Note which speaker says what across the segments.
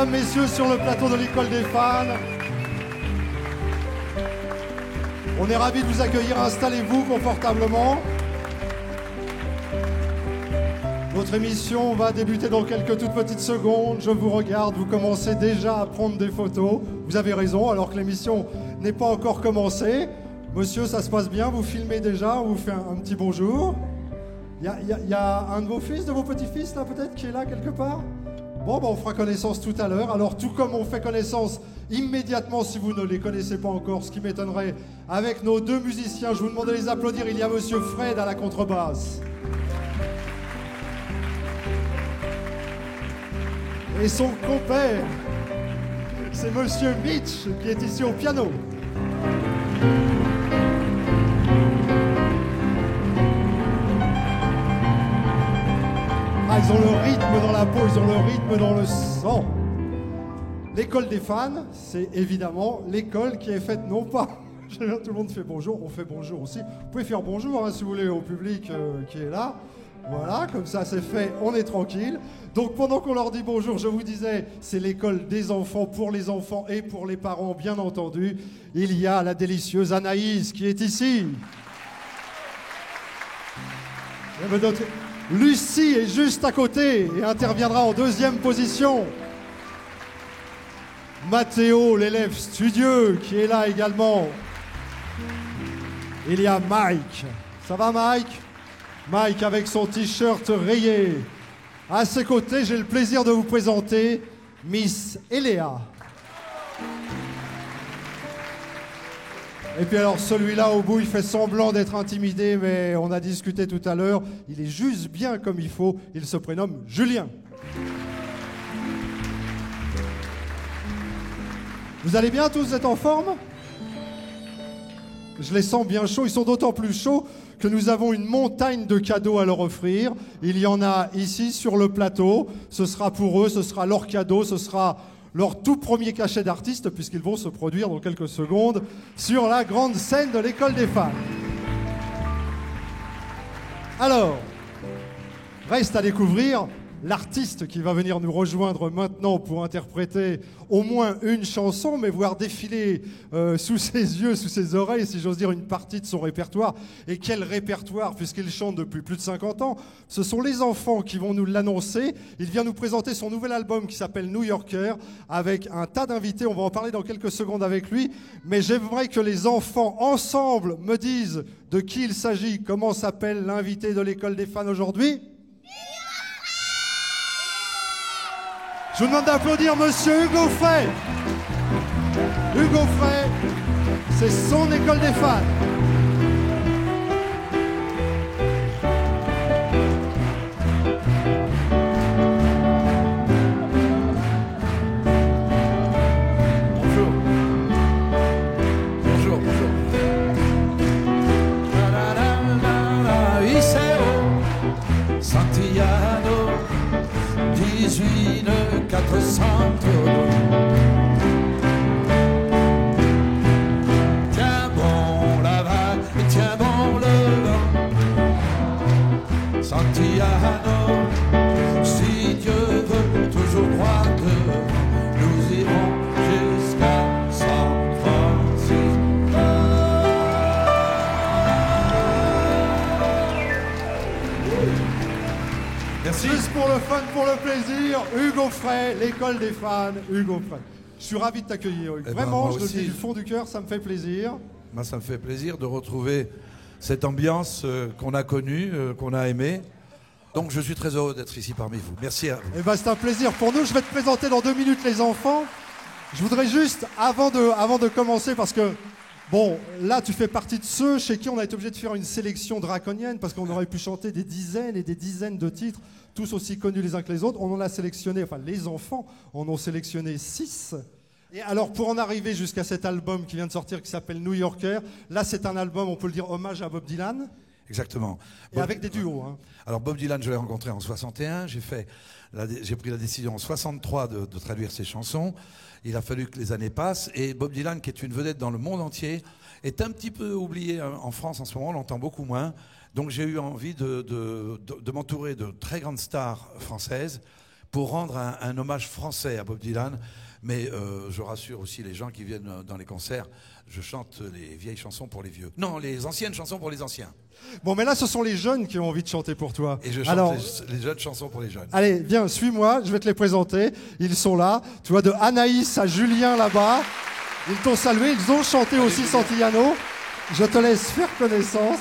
Speaker 1: mesdames, messieurs, sur le plateau de l'École des fans. On est ravis de vous accueillir. Installez-vous confortablement. Notre émission va débuter dans quelques toutes petites secondes. Je vous regarde, vous commencez déjà à prendre des photos. Vous avez raison, alors que l'émission n'est pas encore commencée. Monsieur, ça se passe bien? Vous filmez déjà? On vous fait un petit bonjour. Il y a un de vos fils, de vos petits-fils, là, peut-être, qui est là quelque part? Bon, on fera connaissance tout à l'heure. Alors, tout comme on fait connaissance immédiatement, si vous ne les connaissez pas encore, ce qui m'étonnerait, avec nos deux musiciens, je vous demande de les applaudir. Il y a Monsieur Fred à la contrebasse. Et son compère, c'est Monsieur Mitch, qui est ici au piano. Ah, ils ont le rythme dans la peau, ils ont le rythme dans le sang. L'école des fans, c'est évidemment l'école qui est faite non pas... Tout le monde fait bonjour, on fait bonjour aussi. Vous pouvez faire bonjour, hein, si vous voulez, au public qui est là. Voilà, comme ça c'est fait, on est tranquille. Donc pendant qu'on leur dit bonjour, je vous disais, c'est l'école des enfants, pour les enfants et pour les parents, bien entendu. Il y a la délicieuse Anaïs qui est ici. Lucie est juste à côté et interviendra en deuxième position. Mathéo, l'élève studieux, qui est là également. Il y a Mike. Ça va, Mike? Mike avec son t-shirt rayé. À ses côtés, j'ai le plaisir de vous présenter Miss Eléa. Et puis alors celui-là au bout, il fait semblant d'être intimidé, mais on a discuté tout à l'heure, il est juste bien comme il faut, il se prénomme Julien. Vous allez bien tous, vous êtes en forme? Je les sens bien chauds, ils sont d'autant plus chauds que nous avons une montagne de cadeaux à leur offrir. Il y en a ici sur le plateau, ce sera pour eux, ce sera leur cadeau, ce sera leur tout premier cachet d'artiste, puisqu'ils vont se produire dans quelques secondes sur la grande scène de l'École des fans. Alors, reste à découvrir l'artiste qui va venir nous rejoindre maintenant pour interpréter au moins une chanson, mais voir défiler sous ses yeux, sous ses oreilles, si j'ose dire, une partie de son répertoire. Et quel répertoire, puisqu'il chante depuis plus de 50 ans. Ce sont les enfants qui vont nous l'annoncer. Il vient nous présenter son nouvel album qui s'appelle New Yorker, avec un tas d'invités. On va en parler dans quelques secondes avec lui. Mais j'aimerais que les enfants, ensemble, me disent de qui il s'agit. Comment s'appelle l'invité de l'École des fans aujourd'hui? Je vous demande d'applaudir Monsieur Hugo Frey. Hugo Frey, c'est son École des fans.
Speaker 2: Bonjour. Bonjour, bonjour. Iseo, Santiago, 18400 Tiens bon la vague, tiens bon le vent. Santiago, si Dieu veut toujours droit devant, nous irons jusqu'à San Francisco.
Speaker 1: Merci. Juste pour le fun, pour le plaisir, Hugo Frey, l'École des fans, Hugo Frey. Je suis ravi de t'accueillir, Hugo. Vraiment, je te le dis du fond du cœur, ça me fait plaisir.
Speaker 2: Moi, ça me fait plaisir de retrouver cette ambiance qu'on a connue, qu'on a aimée. Donc, je suis très heureux d'être ici parmi vous. Merci à vous.
Speaker 1: Eh ben, c'est un plaisir pour nous. Je vais te présenter dans 2 minutes les enfants. Je voudrais juste, avant de commencer, parce que, bon, là, tu fais partie de ceux chez qui on a été obligé de faire une sélection draconienne, parce qu'on aurait pu chanter des dizaines et des dizaines de titres, tous aussi connus les uns que les autres. On en a sélectionné, enfin, les enfants en ont sélectionné 6. Et alors, pour en arriver jusqu'à cet album qui vient de sortir, qui s'appelle New Yorker, là, c'est un album, on peut le dire, hommage à Bob Dylan.
Speaker 2: Exactement.
Speaker 1: Et avec des duos. Hein.
Speaker 2: Alors, Bob Dylan, je l'ai rencontré en 61. J'ai pris la décision en 63 de traduire ses chansons. Il a fallu que les années passent. Et Bob Dylan, qui est une vedette dans le monde entier, est un petit peu oublié en France en ce moment. On l'entend beaucoup moins. Donc, j'ai eu envie de m'entourer de très grandes stars françaises pour rendre un hommage français à Bob Dylan. Mais je rassure aussi les gens qui viennent dans les concerts, je chante les vieilles chansons pour les vieux. Non, les anciennes chansons pour les anciens.
Speaker 1: Bon, mais là, ce sont les jeunes qui ont envie de chanter pour toi.
Speaker 2: Et je chante
Speaker 1: Alors,
Speaker 2: les jeunes chansons pour les jeunes.
Speaker 1: allez, viens, suis-moi, je vais te les présenter. Ils sont là. Tu vois, de Anaïs à Julien là-bas. Ils t'ont salué, ils ont chanté aussi Santillano. Je te laisse faire connaissance.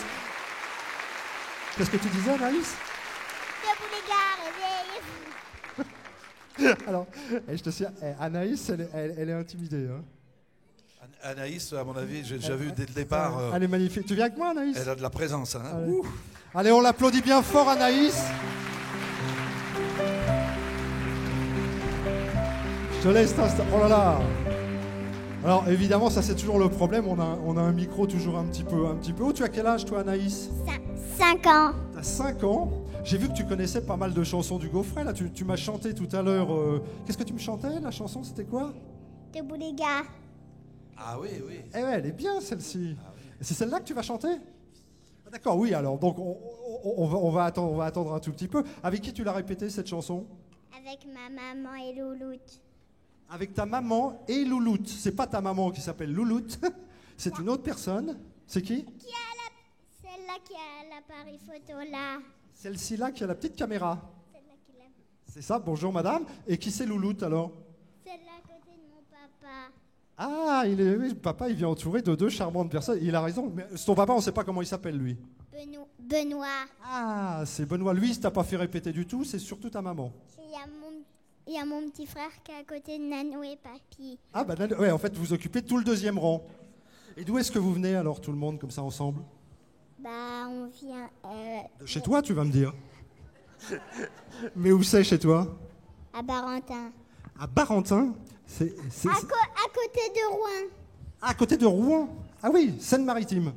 Speaker 1: Qu'est-ce que tu disais, Anaïs?
Speaker 3: Debout les gars, réveillez-vous.
Speaker 1: Alors, je te dis, Anaïs, elle est intimidée. Hein.
Speaker 2: Anaïs, à mon avis, j'ai déjà vu dès le départ.
Speaker 1: Elle est magnifique. Tu viens avec moi, Anaïs?
Speaker 2: Elle a de la présence. Hein.
Speaker 1: Allez. Allez, on l'applaudit bien fort, Anaïs. Je te laisse t'installer. Oh là là. Alors, évidemment, ça c'est toujours le problème. On a un micro toujours un petit peu haut. Tu as quel âge, toi, Anaïs?
Speaker 3: 5 ans.
Speaker 1: T'as 5 ans. J'ai vu que tu connaissais pas mal de chansons du Gaufret. Là, tu m'as chanté tout à l'heure. Qu'est-ce que tu me chantais? La chanson, c'était quoi?
Speaker 3: Debout les gars.
Speaker 2: Ah oui, oui.
Speaker 1: Eh ouais, elle est bien, celle-ci.
Speaker 2: Ah, oui.
Speaker 1: C'est celle-là que tu vas chanter? Ah, d'accord, oui, alors. Donc, on va attendre un tout petit peu. Avec qui tu l'as répété, cette chanson?
Speaker 3: Avec ma maman et Louloute.
Speaker 1: Avec ta maman et Louloute. C'est pas ta maman qui s'appelle Louloute, c'est une autre personne. C'est qui?
Speaker 3: Celle-là qui a l'appareil photo là.
Speaker 1: Celle-ci là qui a la petite caméra.
Speaker 3: Celle-là qui l'a.
Speaker 1: C'est ça, bonjour madame. Et qui c'est Louloute alors?
Speaker 3: Celle-là à côté de mon papa.
Speaker 1: Ah, oui, papa, il vient entouré de 2 charmantes personnes. Il a raison, mais ton papa, on ne sait pas comment il s'appelle lui.
Speaker 3: Benoît.
Speaker 1: Ah, c'est Benoît. Lui, il t'a pas fait répéter du tout, c'est surtout ta maman.
Speaker 3: Il y a mon petit frère qui est à côté de Nanou et Papy.
Speaker 1: Ah, bah ouais, en fait, vous occupez tout le 2e rang. Et d'où est-ce que vous venez alors, tout le monde, comme ça, ensemble?
Speaker 3: Bah, on vient...
Speaker 1: De chez toi, tu vas me dire. Mais où c'est chez toi?
Speaker 3: à Barentin.
Speaker 1: À Barentin?
Speaker 3: À côté de Rouen.
Speaker 1: Ah, à côté de Rouen? Ah oui, Seine-Maritime.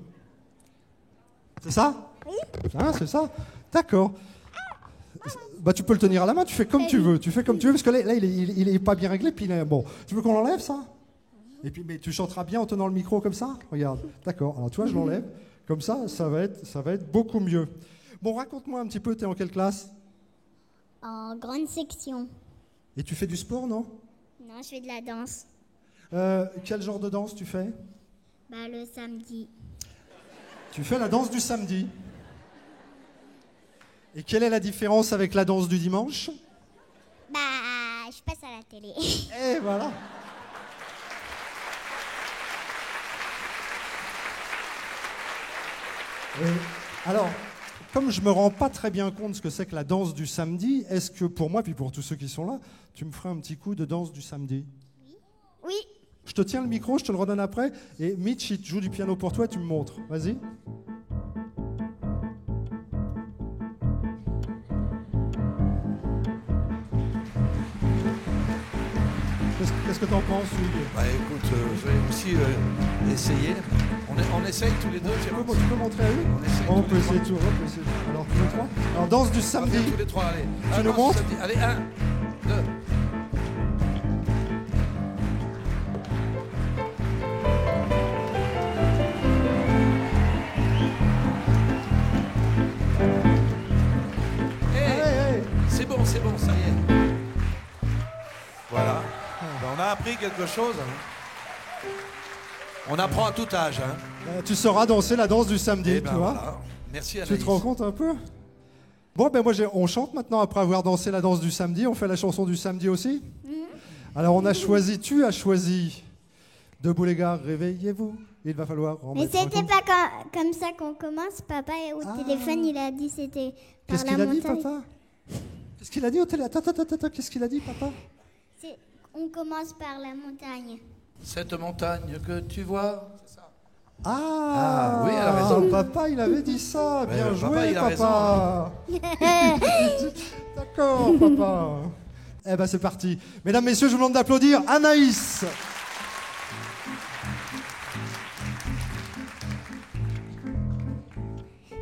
Speaker 1: C'est ça?
Speaker 3: Oui.
Speaker 1: Ah, c'est ça. D'accord. Bah, tu peux le tenir à la main, tu fais comme tu veux. Tu fais comme tu veux, parce que là il est pas bien réglé. Puis bon, tu veux qu'on l'enlève, ça? Et puis, mais tu chanteras bien en tenant le micro comme ça? Regarde. D'accord. Alors, tu vois, je l'enlève. Comme ça va être beaucoup mieux. Bon, raconte-moi un petit peu, t'es en quelle classe?
Speaker 3: En grande section.
Speaker 1: Et tu fais du sport, non?
Speaker 3: Non, je fais de la danse.
Speaker 1: Quel genre de danse tu fais?
Speaker 3: Bah, le samedi.
Speaker 1: Tu fais la danse du samedi. Et quelle est la différence avec la danse du dimanche?
Speaker 3: Bah, je passe à la télé.
Speaker 1: Et voilà. Alors, comme je me rends pas très bien compte de ce que c'est que la danse du samedi, est-ce que pour moi, puis pour tous ceux qui sont là, tu me ferais un petit coup de danse du samedi?
Speaker 3: Oui.
Speaker 1: Je te tiens le micro, je te le redonne après, et Mitch, il te joue du piano pour toi, tu me montres. Vas-y. Qu'est-ce que t'en penses, Hugues?
Speaker 2: Bah écoute, je vais aussi essayer. On essaye tous les deux,
Speaker 1: Tu peux montrer à Hugues? On peut essayer tout. Alors, tous les trois. Alors, danse du samedi.
Speaker 2: Tous les trois, allez.
Speaker 1: Tu nous montres?
Speaker 2: Allez, 1, 2. C'est bon, ça y est. Voilà. Ben, on a appris quelque chose. Hein. On apprend à tout âge. Hein.
Speaker 1: Tu sauras danser la danse du samedi,
Speaker 2: Ben,
Speaker 1: tu vois.
Speaker 2: voilà. Merci Anaïs.
Speaker 1: Tu te rends compte un peu? Bon, ben moi, on chante maintenant après avoir dansé la danse du samedi. On fait la chanson du samedi aussi. Alors, tu as choisi Debout les gars, réveillez-vous. Il va falloir en
Speaker 3: Mais
Speaker 1: mettre un
Speaker 3: c'était
Speaker 1: coup.
Speaker 3: pas comme ça qu'on commence. Papa, au téléphone, il a dit c'était par
Speaker 1: Qu'est-ce
Speaker 3: la
Speaker 1: qu'il a dit,
Speaker 3: montagne.
Speaker 1: papa? Qu'est-ce qu'il a dit au téléphone? Attends, qu'est-ce qu'il a dit, papa?
Speaker 3: On commence par la montagne.
Speaker 2: Cette montagne que tu vois. C'est ça.
Speaker 1: Ah,
Speaker 2: oui, elle a raison.
Speaker 1: Papa, il avait dit ça.
Speaker 2: Mais
Speaker 1: Bien
Speaker 2: papa,
Speaker 1: joué,
Speaker 2: il a
Speaker 1: papa. D'accord, papa. Eh ben, c'est parti. Mesdames, messieurs, je vous demande d'applaudir Anaïs.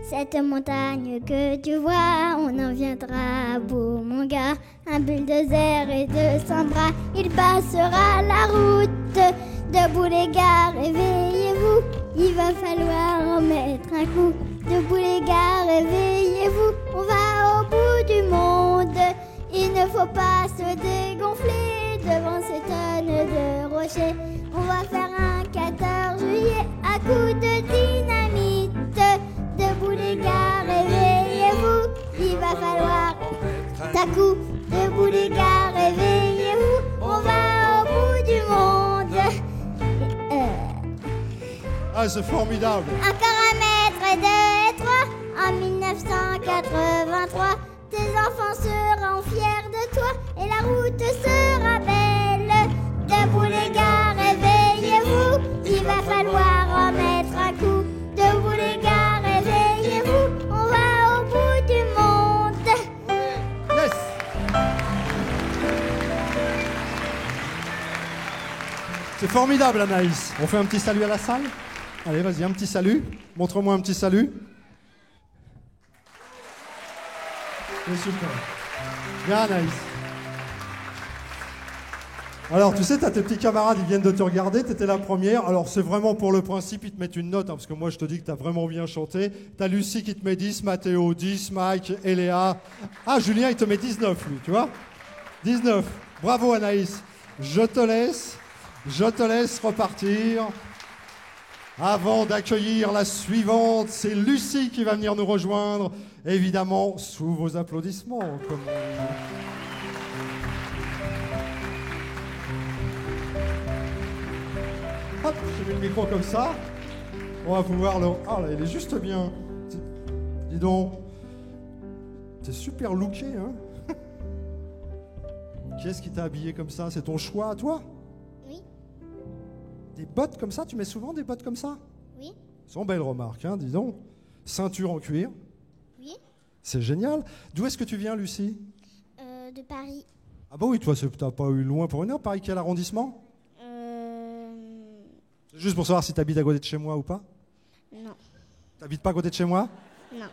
Speaker 3: Cette montagne que tu vois, on en viendra à bout, mon gars. Un bulldozer et 200 bras, il passera la route. Debout les gars, réveillez-vous, il va falloir en mettre un coup. Debout les gars, réveillez-vous, on va au bout du monde. Il ne faut pas se dégonfler devant ces tonnes de rochers. On va faire un 14 juillet à coups de dynamite. Debout les gars, réveillez-vous, il va falloir à coup. Debout les gars, réveillez-vous, on va au bout du monde.
Speaker 1: Ah, c'est formidable.
Speaker 3: Encore un mètre et deux et trois, en 1983. Tes enfants seront fiers de toi et la route sera belle. Debout les gars, réveillez-vous, il va falloir en mettre un coup. Debout les gars, réveillez-vous, on va au bout du monde.
Speaker 1: Yes. C'est formidable, Anaïs. On fait un petit salut à la salle? Allez, vas-y, un petit salut. Montre-moi un petit salut. C'est super. Bien, Anaïs. Alors, tu sais, t'as tes petits camarades, ils viennent de te regarder, t'étais la première. Alors, c'est vraiment pour le principe, ils te mettent une note, hein, parce que moi, je te dis que t'as vraiment bien chanté. T'as Lucie qui te met 10, Mathéo 10, Mike, Eléa. Ah, Julien, il te met 19, lui, tu vois? 19. Bravo, Anaïs. Je te laisse repartir. Avant d'accueillir la suivante, c'est Lucie qui va venir nous rejoindre, évidemment sous vos applaudissements. Comme... Hop, j'ai mis le micro comme ça. On va pouvoir le... Ah là, il est juste bien. Dis donc, t'es super looké, hein? Qui est-ce qui t'a habillé comme ça? C'est ton choix à toi?
Speaker 3: Oui.
Speaker 1: Des bottes comme ça? Tu mets souvent des bottes comme ça?
Speaker 3: Oui.
Speaker 1: Ce sont belles remarques, hein, dis donc. Ceinture en cuir.
Speaker 3: Oui.
Speaker 1: C'est génial. D'où est-ce que tu viens, Lucie?
Speaker 3: De Paris.
Speaker 1: Ah bah oui, toi, t'as pas eu loin pour une heure. Paris, quel arrondissement? C'est juste pour savoir si t'habites à côté de chez moi ou pas.
Speaker 3: Non.
Speaker 1: T'habites pas à côté de chez moi?
Speaker 3: Non.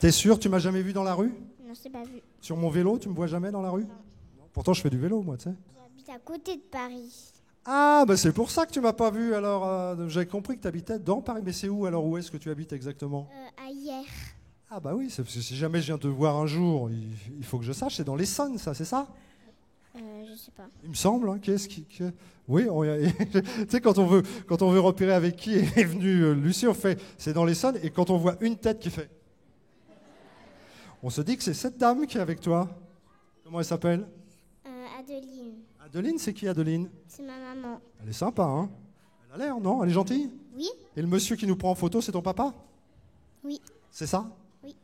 Speaker 1: T'es sûr? Tu m'as jamais vu dans la rue?
Speaker 3: Non, c'est pas vu.
Speaker 1: Sur mon vélo, tu me vois jamais dans la rue? Non. Pourtant, je fais du vélo, moi, tu sais.
Speaker 3: J'habite à côté de Paris.
Speaker 1: Ah, bah c'est pour ça que tu m'as pas vu. Alors, j'avais compris que tu habitais dans Paris. Mais c'est où, alors? Où est-ce que tu habites exactement?
Speaker 3: À hier.
Speaker 1: Ah bah oui, c'est parce que si jamais je viens te voir un jour, il faut que je sache. C'est dans l'Essonne, ça, c'est ça?
Speaker 3: Je sais pas.
Speaker 1: Il me semble, hein, oui, tu sais, quand on veut repérer avec qui est venue Lucie, on fait, c'est dans l'Essonne, et quand on voit une tête qui fait, on se dit que c'est cette dame qui est avec toi. Comment elle s'appelle?
Speaker 3: Adeline.
Speaker 1: Adeline, c'est qui, Adeline?
Speaker 3: C'est ma maman.
Speaker 1: Elle est sympa, hein? Elle a l'air, non? Elle est gentille?
Speaker 3: Oui.
Speaker 1: Et le monsieur qui nous prend en photo, c'est ton papa?
Speaker 3: Oui.
Speaker 1: C'est ça?
Speaker 3: Oui.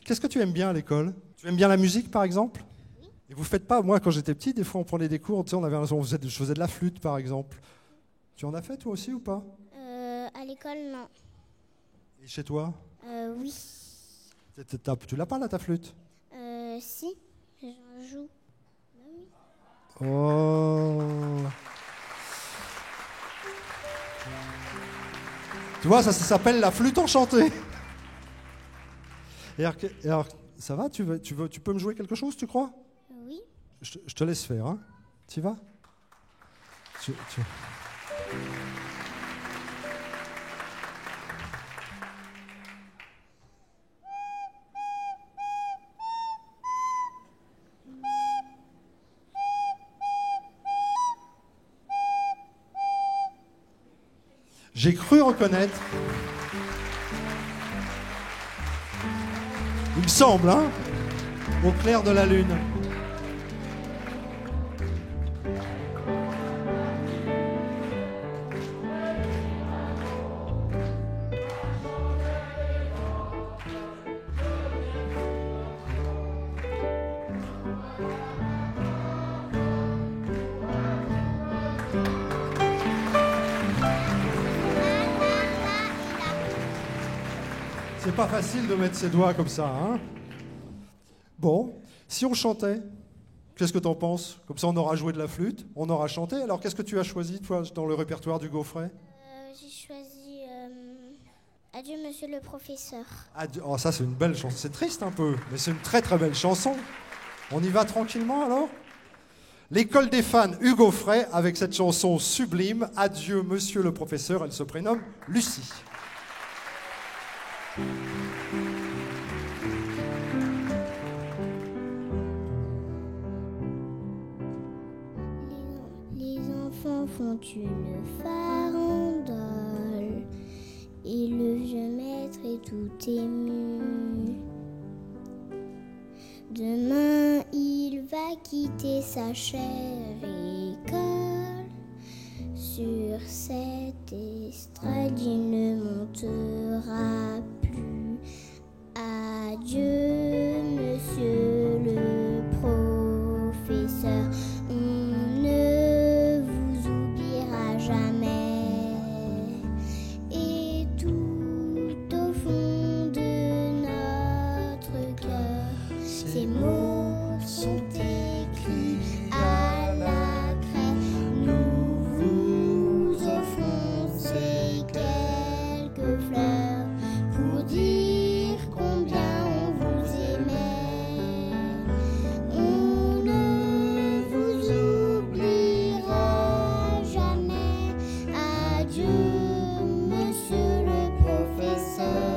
Speaker 1: Qu'est-ce que tu aimes bien à l'école? Tu aimes bien la musique, par exemple? Et vous faites pas, moi quand j'étais petit, des fois on prenait des cours, tu sais, je faisais de la flûte par exemple. Tu en as fait toi aussi ou pas?
Speaker 3: À l'école, non.
Speaker 1: Et chez toi?
Speaker 3: Oui.
Speaker 1: Tu l'as pas là ta flûte?
Speaker 3: Si, j'en joue. Oui.
Speaker 1: Oh. Tu vois, ça s'appelle la flûte enchantée. Et alors, ça va, tu peux me jouer quelque chose, tu crois?
Speaker 3: Oui.
Speaker 1: Je te laisse faire, hein. Tu y vas? J'ai cru reconnaître. Il me semble, hein, au clair de la lune. C'est pas facile de mettre ses doigts comme ça, hein? Bon, si on chantait, qu'est-ce que t'en penses? Comme ça, on aura joué de la flûte, on aura chanté. Alors, qu'est-ce que tu as choisi, toi, dans le répertoire du Gaufret?
Speaker 3: J'ai choisi Adieu, monsieur le professeur.
Speaker 1: Adieu. Oh, ça, c'est une belle chanson. C'est triste un peu, mais c'est une très très belle chanson. On y va tranquillement, alors? L'école des fans Hugo Frey avec cette chanson sublime, Adieu, monsieur le professeur. Elle se prénomme Lucie.
Speaker 3: font une farandole. Et le vieux maître est tout ému. Demain, il va quitter sa chère école. Sur cette estrade, il ne montera plus. Adieu, monsieur le professeur. On ne vous oubliera jamais. Et tout au fond de notre cœur, ces mots sont écrits à la craie. Nous vous offrons ces quelques fleurs pour dire combien on vous aimait. On ne vous oubliera jamais. Adieu, monsieur le professeur.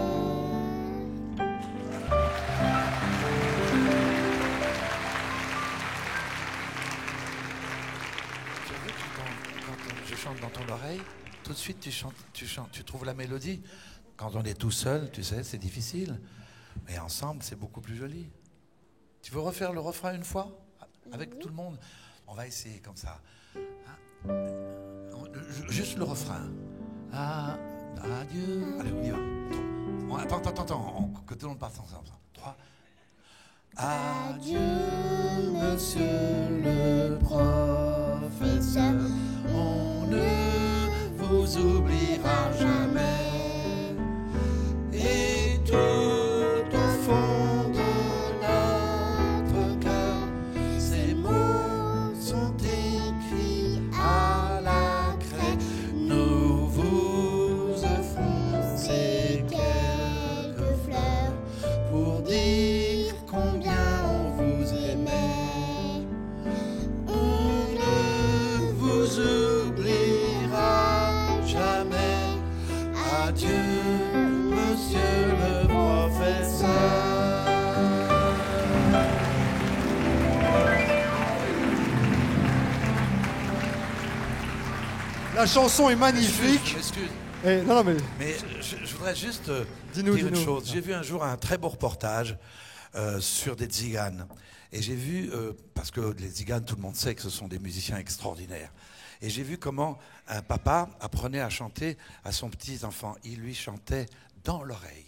Speaker 2: Tu as vu que quand je chante dans ton oreille, tout de suite tu chantes, tu trouves la mélodie. Quand on est tout seul, tu sais, c'est difficile. Mais ensemble, c'est beaucoup plus joli. Tu veux refaire le refrain une fois avec tout le monde? On va essayer comme ça. Hein? Juste le refrain. Ah, adieu. Allez, on y va. Attends, que tout le monde parte ensemble. 3. Adieu, monsieur le professeur. On ne vous oubliera jamais. Et tout au fond de notre cœur, ces mots sont écrits à la craie. Nous vous offrons ces quelques fleurs pour dire combien on vous aimait. On ne vous oubliera jamais. Adieu, monsieur le professeur.
Speaker 1: La chanson est magnifique.
Speaker 2: Excuse.
Speaker 1: Non, mais
Speaker 2: Mais je voudrais juste
Speaker 1: Dis-nous,
Speaker 2: dire une
Speaker 1: dis-nous.
Speaker 2: chose. J'ai vu un jour un très beau reportage sur des tziganes. Et j'ai vu, parce que les tziganes, tout le monde sait que ce sont des musiciens extraordinaires. Et j'ai vu comment un papa apprenait à chanter à son petit enfant. Il lui chantait dans l'oreille.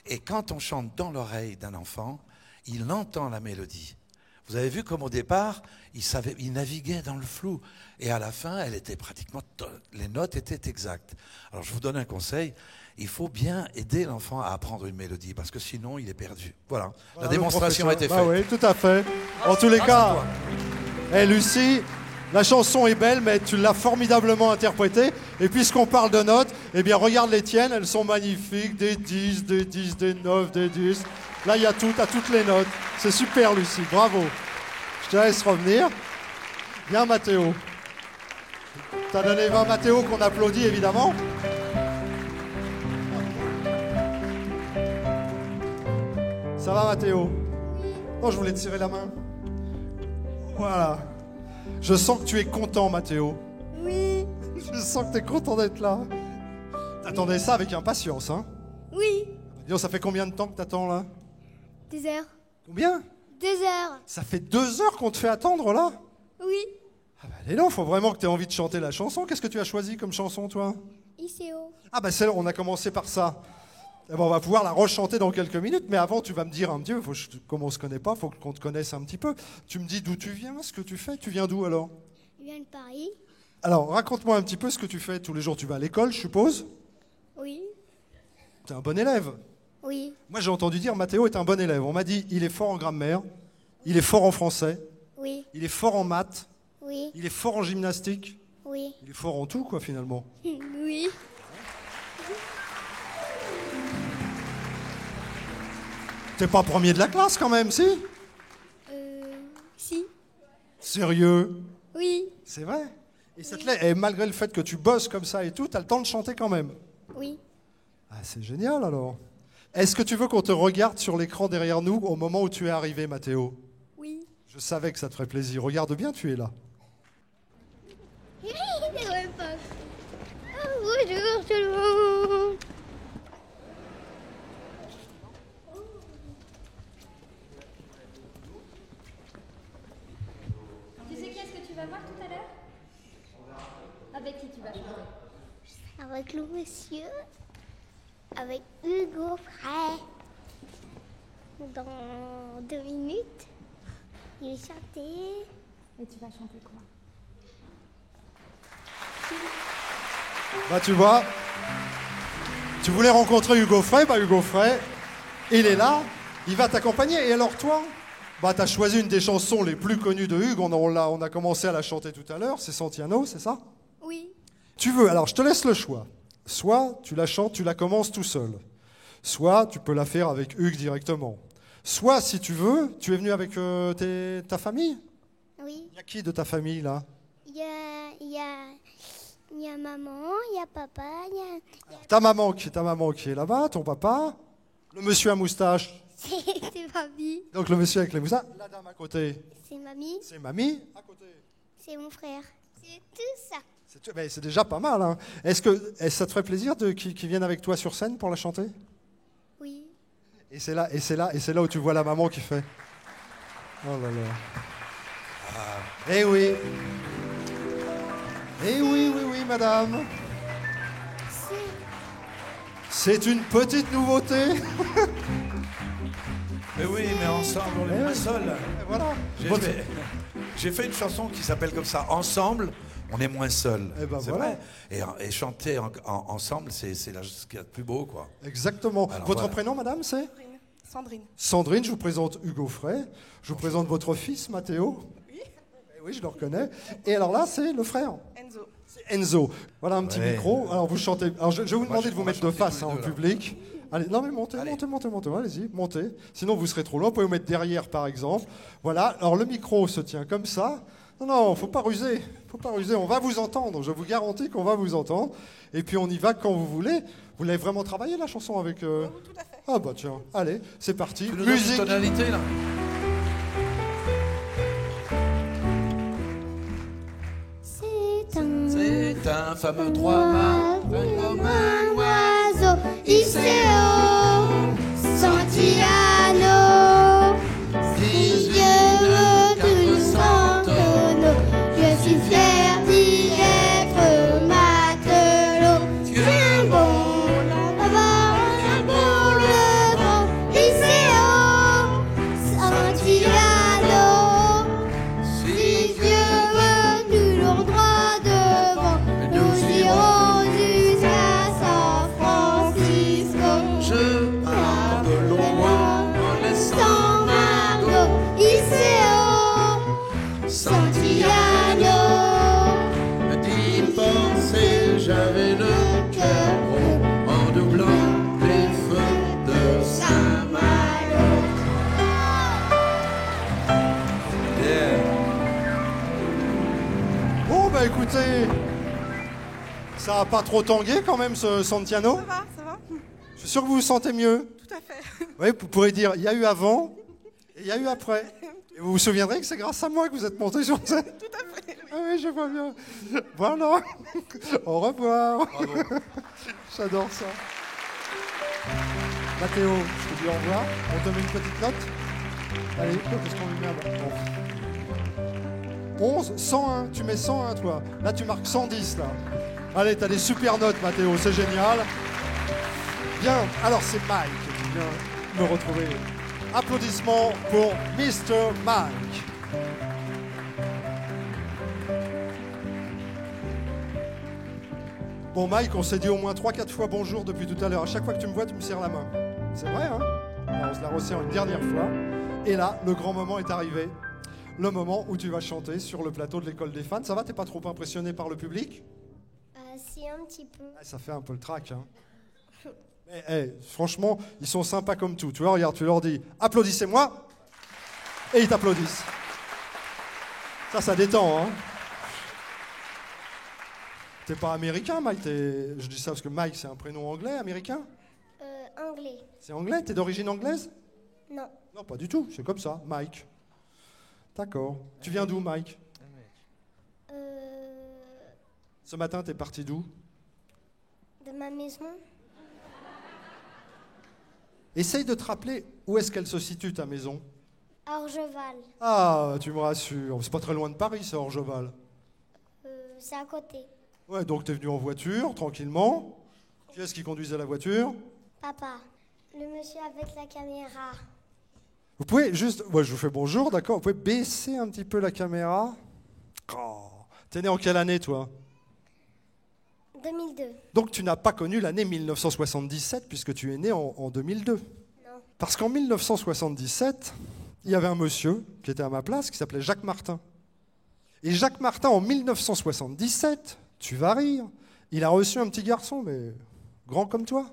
Speaker 2: Et quand on chante dans l'oreille d'un enfant, il entend la mélodie. Vous avez vu comme au départ, il naviguait dans le flou. Et à la fin, les notes étaient exactes. Alors je vous donne un conseil, il faut bien aider l'enfant à apprendre une mélodie, parce que sinon il est perdu. Voilà, la démonstration a été faite.
Speaker 1: Bah oui, tout à fait. En tous les cas, Lucie, la chanson est belle, mais tu l'as formidablement interprétée. Et puisqu'on parle de notes, eh bien regarde les tiennes, elles sont magnifiques, des 10, des 10, des 9, des 10. Là, il y a tout, à toutes les notes. C'est super, Lucie, bravo. Je te laisse revenir. Viens, Mathéo. T'as donné 20, Mathéo, qu'on applaudit, évidemment. Ça va, Mathéo? Oh, je voulais te serrer la main. Voilà. Je sens que tu es content, Mathéo.
Speaker 3: Oui,
Speaker 1: Je sens que tu es content d'être là. T'attendais ça avec impatience, hein?
Speaker 3: oui.
Speaker 1: Dis donc, ça fait combien de temps que t'attends, là?
Speaker 3: 2 heures.
Speaker 1: Combien?
Speaker 3: 2 heures.
Speaker 1: Ça fait 2 heures qu'on te fait attendre, là?
Speaker 3: Oui.
Speaker 1: Ah bah, allez, non, faut vraiment que tu aies envie de chanter la chanson. Qu'est-ce que tu as choisi comme chanson, toi?
Speaker 3: ICO.
Speaker 1: Ah bah, on a commencé par ça. Eh ben, on va pouvoir la rechanter dans quelques minutes, mais avant, tu vas me dire un petit peu, comme on se connaît pas, faut qu'on te connaisse un petit peu. Tu me dis d'où tu viens, ce que tu fais. Tu viens d'où, alors?
Speaker 3: Je viens de Paris.
Speaker 1: Alors, raconte-moi un petit peu ce que tu fais tous les jours. Tu vas à l'école, je suppose?
Speaker 3: Oui.
Speaker 1: T'es un bon élève.
Speaker 3: Oui.
Speaker 1: Moi, j'ai entendu dire Mathéo est un bon élève. On m'a dit il est fort en grammaire, il est fort en français,
Speaker 3: Oui.
Speaker 1: il est fort en maths,
Speaker 3: Oui.
Speaker 1: il est fort en gymnastique,
Speaker 3: Oui.
Speaker 1: il est fort en tout, quoi, finalement.
Speaker 3: Oui.
Speaker 1: T'es pas premier de la classe, quand même, si?
Speaker 3: Si.
Speaker 1: Sérieux?
Speaker 3: Oui.
Speaker 1: C'est vrai? Et, et malgré le fait que tu bosses comme ça et tout, t'as le temps de chanter quand même.
Speaker 3: Oui.
Speaker 1: Ah, c'est génial, alors. Est-ce que tu veux qu'on te regarde sur l'écran derrière nous au moment où tu es arrivé, Mathéo?
Speaker 3: Oui.
Speaker 1: Je savais que ça te ferait plaisir. Regarde bien, tu es là.
Speaker 3: avec le monsieur, avec Hugo Frey. Dans 2 minutes, il est chanté.
Speaker 4: Et tu vas chanter quoi?
Speaker 1: Bah tu vois, tu voulais rencontrer Hugo Frey, bah Hugo Frey, il est là, il va t'accompagner. Et alors toi, bah t'as choisi une des chansons les plus connues de Hugues, on a commencé à la chanter tout à l'heure, c'est Santiano, c'est ça?
Speaker 3: Oui.
Speaker 1: Tu veux, alors je te laisse le choix. Soit tu la chantes, tu la commences tout seul. Soit tu peux la faire avec Hugues directement. Soit, si tu veux, tu es venu avec ta famille?
Speaker 3: Oui.
Speaker 1: Il y a qui de ta famille, là?
Speaker 3: Il y a maman, il y a papa, il y a...
Speaker 1: Ta maman qui est là-bas, ton papa, le monsieur à moustache.
Speaker 3: C'est mamie.
Speaker 1: Donc le monsieur avec les moustaches. La dame à côté.
Speaker 3: C'est mamie.
Speaker 1: C'est mamie. À côté.
Speaker 3: C'est mon frère. C'est tout ça.
Speaker 1: C'est déjà pas mal, hein. Est-ce que ça te ferait plaisir qu'ils viennent avec toi sur scène pour la chanter?
Speaker 3: Oui.
Speaker 1: Et c'est là où tu vois la maman qui fait. Oh là là. Eh oui. Eh oui, oui, oui, madame. C'est une petite nouveauté.
Speaker 2: Mais oui, mais ensemble, on est moins seuls.
Speaker 1: Voilà.
Speaker 2: J'ai fait une chanson qui s'appelle comme ça, Ensemble, on est moins seuls.
Speaker 1: Eh ben
Speaker 2: c'est
Speaker 1: voilà.
Speaker 2: vrai. Et chanter ensemble, c'est ce qu'il y a de plus beau, quoi.
Speaker 1: Exactement.
Speaker 2: Alors,
Speaker 1: Votre
Speaker 2: voilà.
Speaker 1: prénom, madame, c'est?
Speaker 4: Sandrine.
Speaker 1: Sandrine, je vous présente Hugo Frey. Je vous présente votre fils, Mathéo. Oui. Oui, je le reconnais. Et alors là, c'est le frère.
Speaker 4: Enzo.
Speaker 1: C'est Enzo. Voilà un petit
Speaker 2: Ouais.
Speaker 1: micro. Alors vous chantez. Alors je vais vous demander de vous
Speaker 2: on va
Speaker 1: mettre de
Speaker 2: chanter
Speaker 1: face
Speaker 2: tous les
Speaker 1: en
Speaker 2: deux, là.
Speaker 1: public. Allez, non mais montez,
Speaker 2: Allez.
Speaker 1: montez. Allez-y, montez. Sinon vous serez trop loin. Vous pouvez vous mettre derrière, par exemple. Voilà. Alors le micro se tient comme ça. Non, faut pas ruser. Faut pas ruser. On va vous entendre. Je vous garantis qu'on va vous entendre. Et puis on y va quand vous voulez. Vous l'avez vraiment travaillé la chanson avec.
Speaker 4: Tout à fait.
Speaker 1: Ah bah tiens. Allez, c'est parti.
Speaker 2: Tu nous donnes une
Speaker 1: Musique.
Speaker 2: tonalité, là? C'est un fameux trois-mâts,
Speaker 3: Comme un oiseau, Iseo, Santiano. Si Dieu veut que nous chantons, je suis fier d'y être matelot. Un bon là-bas, un bon le vent, Iseo, Santiano. Si Dieu veut toujours droit devant, nous irons jusqu'à San Francisco.
Speaker 2: Je pars de loin en laissant
Speaker 3: San Marco, Iseo, Santiano.
Speaker 2: d'y penser, j'avais le cœur rond en doublant les feux de
Speaker 3: Saint-Malo.
Speaker 1: Bon bah écoutez, ça a pas trop tangué quand même ce Santiano.
Speaker 4: Ça va.
Speaker 1: Je suis sûr que vous vous sentez mieux.
Speaker 4: Tout à fait.
Speaker 1: Oui, vous pourrez dire, il y a eu avant et il y a eu après. Et vous vous souviendrez que c'est grâce à moi que vous êtes monté sur scène.
Speaker 4: Tout à fait.
Speaker 1: Ah oui, je vois bien. Voilà. Au revoir. J'adore ça. Mathéo, je te dis au revoir. On te met une petite note. Allez, qu'est-ce qu'on lui met avant 11, 101. Tu mets 101, toi. Là, tu marques 110, là. Allez, t'as des super notes, Mathéo. C'est génial. Bien. Alors, c'est Mike qui vient me retrouver. Applaudissements pour Mr. Mike. Bon, Mike, on s'est dit au moins 3-4 fois bonjour depuis tout à l'heure. À chaque fois que tu me vois, tu me serres la main. C'est vrai, hein? Alors, on se la resserre une dernière fois. Et là, le grand moment est arrivé. Le moment où tu vas chanter sur le plateau de l'école des fans. Ça va, t'es pas trop impressionné par le public?
Speaker 3: Si, un petit peu.
Speaker 1: Ah, ça fait un peu le trac, hein. Mais franchement, ils sont sympas comme tout. Tu vois, regarde, tu leur dis « Applaudissez-moi » et ils t'applaudissent. Ça détend, hein. T'es pas américain, Mike. Je dis ça parce que Mike, c'est un prénom anglais, américain.
Speaker 3: Anglais.
Speaker 1: C'est anglais? T'es d'origine anglaise?
Speaker 3: Non.
Speaker 1: Non, pas du tout. C'est comme ça, Mike. D'accord. Tu viens d'où, Mike? Ce matin, t'es parti d'où?
Speaker 3: De ma maison.
Speaker 1: Essaye de te rappeler où est-ce qu'elle se situe, ta maison.
Speaker 3: Orgeval.
Speaker 1: Ah, tu me rassures. C'est pas très loin de Paris, ça, Orgeval.
Speaker 3: C'est à côté.
Speaker 1: Ouais, donc t'es venu en voiture, tranquillement. Qui est-ce qui conduisait la voiture?
Speaker 3: Papa, le monsieur avec la caméra.
Speaker 1: Vous pouvez juste... Moi, je vous fais bonjour, d'accord? Vous pouvez baisser un petit peu la caméra? Oh. T'es né en quelle année, toi?
Speaker 3: 2002.
Speaker 1: Donc tu n'as pas connu l'année 1977 puisque tu es né en 2002.
Speaker 3: Non.
Speaker 1: Parce qu'en 1977, il y avait un monsieur qui était à ma place qui s'appelait Jacques Martin. Et Jacques Martin, en 1977, tu vas rire, il a reçu un petit garçon, mais grand comme toi.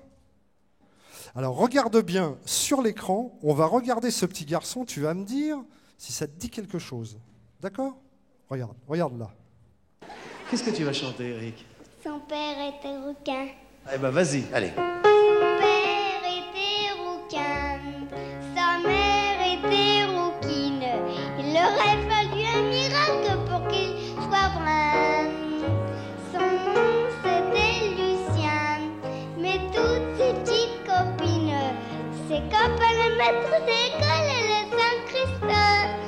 Speaker 1: Alors regarde bien sur l'écran, on va regarder ce petit garçon, tu vas me dire si ça te dit quelque chose. D'accord? Regarde là.
Speaker 5: Qu'est-ce que tu vas chanter, Eric?
Speaker 3: Son père était requin.
Speaker 5: Eh ben vas-y, allez.
Speaker 3: Son père était rouquin. Sa mère était rouquine. Il aurait fallu un miracle pour qu'il soit brun. Son nom c'était Lucien. Mais toutes ses petites copines, ses copains le maître d'école et le Saint-Christophe.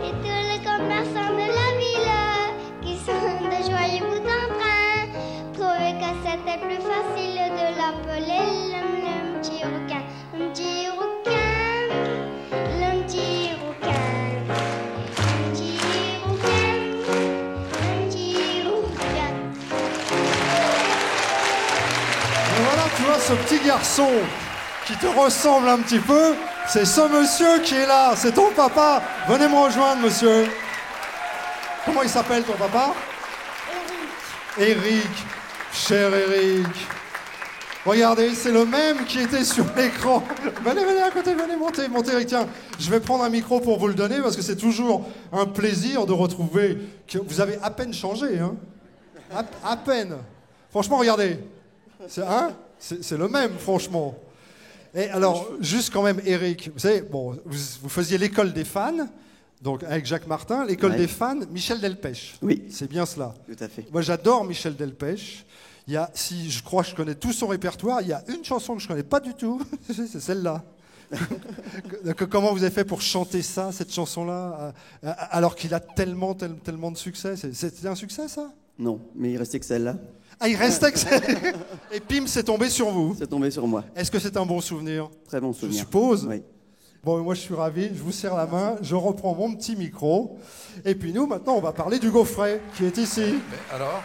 Speaker 3: Et tous les commerçants de la ville qui sont de joyeux bouts d'emprunt. Trouvais que c'était plus facile de l'appeler le petit rouquin. Le petit rouquin, le petit rouquin, le petit rouquin, le petit rouquin.
Speaker 1: Et voilà, tu vois, ce petit garçon qui te ressemble un petit peu, c'est ce monsieur qui est là, c'est ton papa. Venez me rejoindre, monsieur. Comment il s'appelle, ton papa? Eric. Cher Eric. Regardez, c'est le même qui était sur l'écran. Venez à côté, venez, montez Eric. Tiens, je vais prendre un micro pour vous le donner parce que c'est toujours un plaisir de retrouver... Vous avez à peine changé, hein? À peine. Franchement, regardez. C'est le même, franchement. Et alors, juste quand même, Eric, vous savez, bon, vous faisiez l'école des fans, donc avec Jacques Martin, l'école des fans, Michel Delpech.
Speaker 5: Oui.
Speaker 1: C'est bien cela.
Speaker 5: Tout à fait.
Speaker 1: Moi, j'adore Michel Delpech. Si je crois que je connais tout son répertoire, il y a une chanson que je ne connais pas du tout, c'est celle-là. Comment vous avez fait pour chanter ça, cette chanson-là, alors qu'il a tellement de succès? C'était un succès, ça?
Speaker 5: Non, mais il restait que celle-là.
Speaker 1: Ah, il restait que celle. Et pim, c'est tombé sur vous.
Speaker 5: C'est tombé sur moi.
Speaker 1: Est-ce que c'est un bon souvenir?
Speaker 5: Très bon souvenir.
Speaker 1: Je suppose.
Speaker 5: Oui.
Speaker 1: Bon, moi je suis ravi, je vous serre la main, je reprends mon petit micro. Et puis nous, maintenant, on va parler du Gaufret, qui est ici.
Speaker 2: Mais alors,